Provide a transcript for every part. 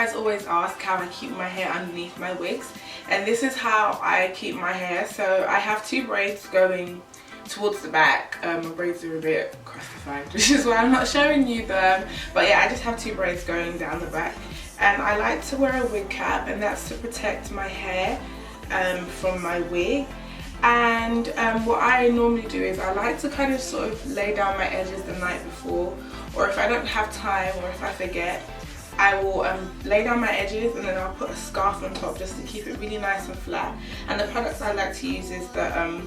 guys always ask how I keep my hair underneath my wigs, and this is how I keep my hair. So I have two braids going towards the back. My braids are a bit crustified, which is why I'm not showing you them, but yeah, I just have two braids going down the back. And I like to wear a wig cap, and that's to protect my hair from my wig. And what I normally do is I like to kind of sort of lay down my edges the night before, or if I don't have time or if I forget, I will lay down my edges and then I'll put a scarf on top just to keep it really nice and flat. And the products I like to use is the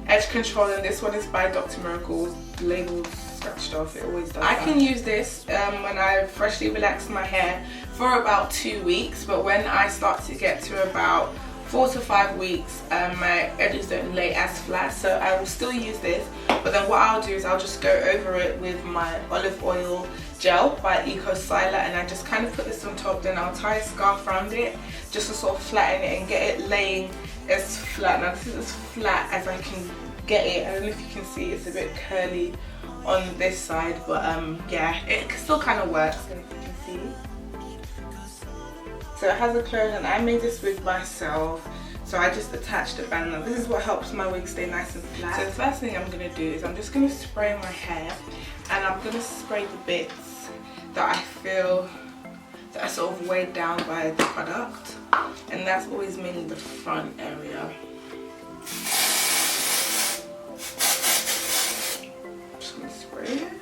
Edge Control, and this one is by Dr. Miracle's, labeled scratched off, it always does. I can use this when I freshly relaxed my hair for about 2 weeks, but when I start to get to about 4 to 5 weeks, my edges don't lay as flat, so I will still use this. But then what I'll do is I'll just go over it with my olive oil gel by Eco Styler, and I just kind of put this on top. Then I'll tie a scarf around it just to sort of flatten it and get it laying as flat. Now this is as flat as I can get it. I don't know if you can see, it's a bit curly on this side, but yeah, it still kind of works, if you can see. So it has a close, and I made this wig myself, so I just attached a band. Now this is what helps my wig stay nice and flat. So the first thing I'm going to do is I'm just going to spray my hair, and I'm going to spray the bits that I feel that are sort of weighed down by the product, and that's always mainly the front area. I'm just going to spray it.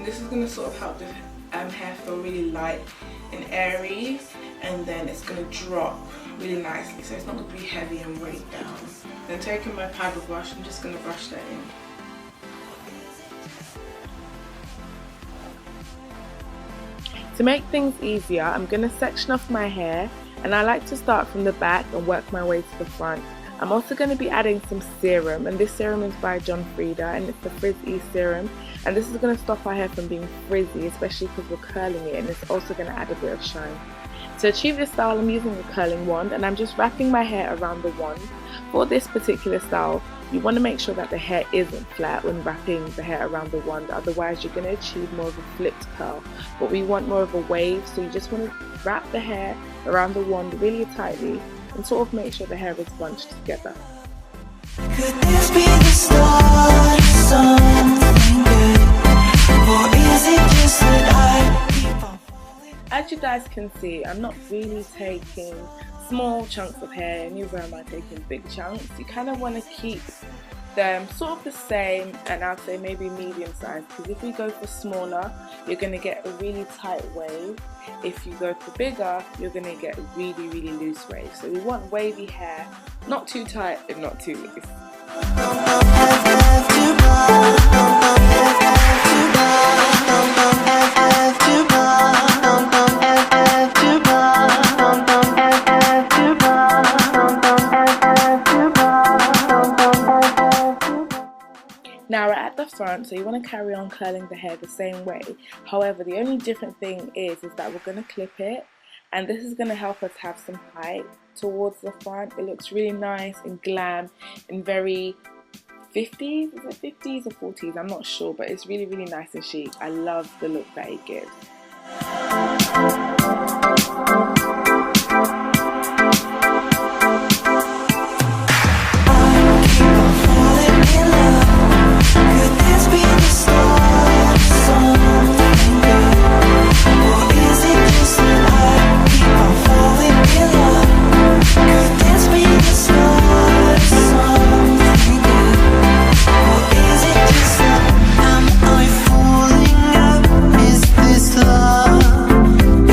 This is going to sort of help the hair feel really light and airy, and then it's going to drop really nicely, so it's not going to be heavy and weighed down. Then taking my powder brush, I'm just going to brush that in. To make things easier, I'm going to section off my hair, and I like to start from the back and work my way to the front. I'm also going to be adding some serum, and this serum is by John Frieda, and it's the Frizz E serum, and this is going to stop our hair from being frizzy, especially because we're curling it, and it's also going to add a bit of shine. To achieve this style, I'm using a curling wand, and I'm just wrapping my hair around the wand. For this particular style, you want to make sure that the hair isn't flat when wrapping the hair around the wand, otherwise you're going to achieve more of a flipped curl. But we want more of a wave, so you just want to wrap the hair around the wand really tightly and sort of make sure the hair is bunched together. Could this be the start of something good? Or is it just that I keep on falling? As you guys can see, I'm not really taking small chunks of hair, neither am I taking big chunks. You kind of want to keep them sort of the same, and I'll say maybe medium size, because if you go for smaller, you're going to get a really tight wave. If you go for bigger, you're going to get a really, really loose wave. So we want wavy hair, not too tight and not too loose. Now we're at the front, so you want to carry on curling the hair the same way. However, the only different thing is that we're going to clip it, and this is going to help us have some height towards the front. It looks really nice and glam and very 50s, is it 50s or 40s? I'm not sure, but it's really, really nice and chic. I love the look that it gives.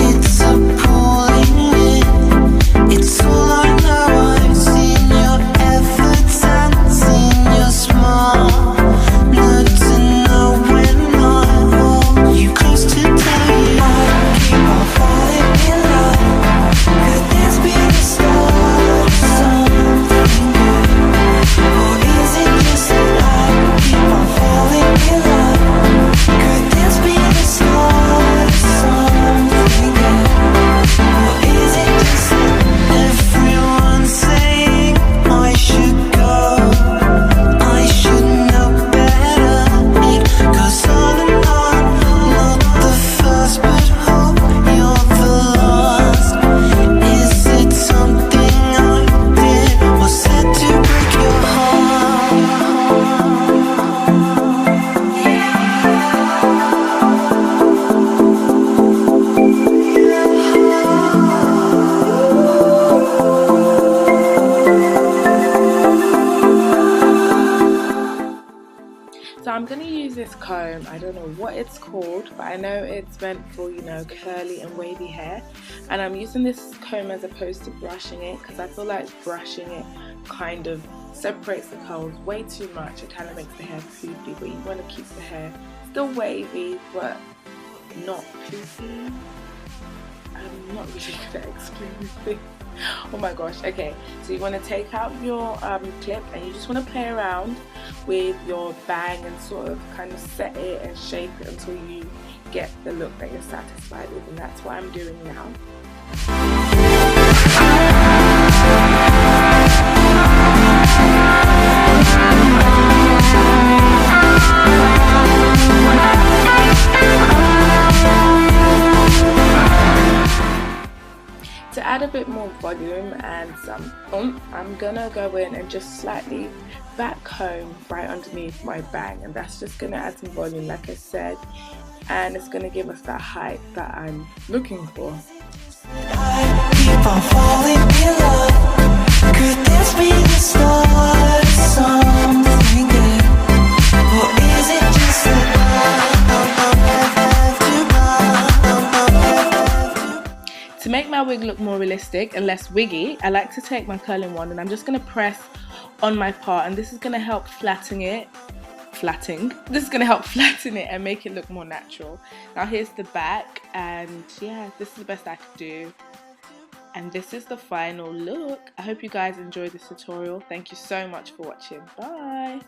It's a pulling it's called, but I know it's meant for, you know, curly and wavy hair. And I'm using this comb as opposed to brushing it, because I feel like brushing it kind of separates the curls way too much. It kind of makes the hair poofy, but you want to keep the hair still wavy but not poofy. I'm not really good at explaining things. Oh my gosh. Okay, so you want to take out your clip, and you just want to play around with your bang and sort of kind of set it and shape it until you get the look that you're satisfied with, and that's what I'm doing now. To add a bit more volume and some oomph, I'm gonna go in and just slightly back comb right underneath my bang, and that's just gonna add some volume, like I said, and it's gonna give us that height that I'm looking for. I keep on falling in love. Could this be the start of something good? Or is it just that To make my wig look more realistic and less wiggy, I like to take my curling wand and I'm just going to press on my part, and this is going to help flatten it and make it look more natural. Now here's the back, and yeah, this is the best I could do. And this is the final look. I hope you guys enjoyed this tutorial. Thank you so much for watching. Bye.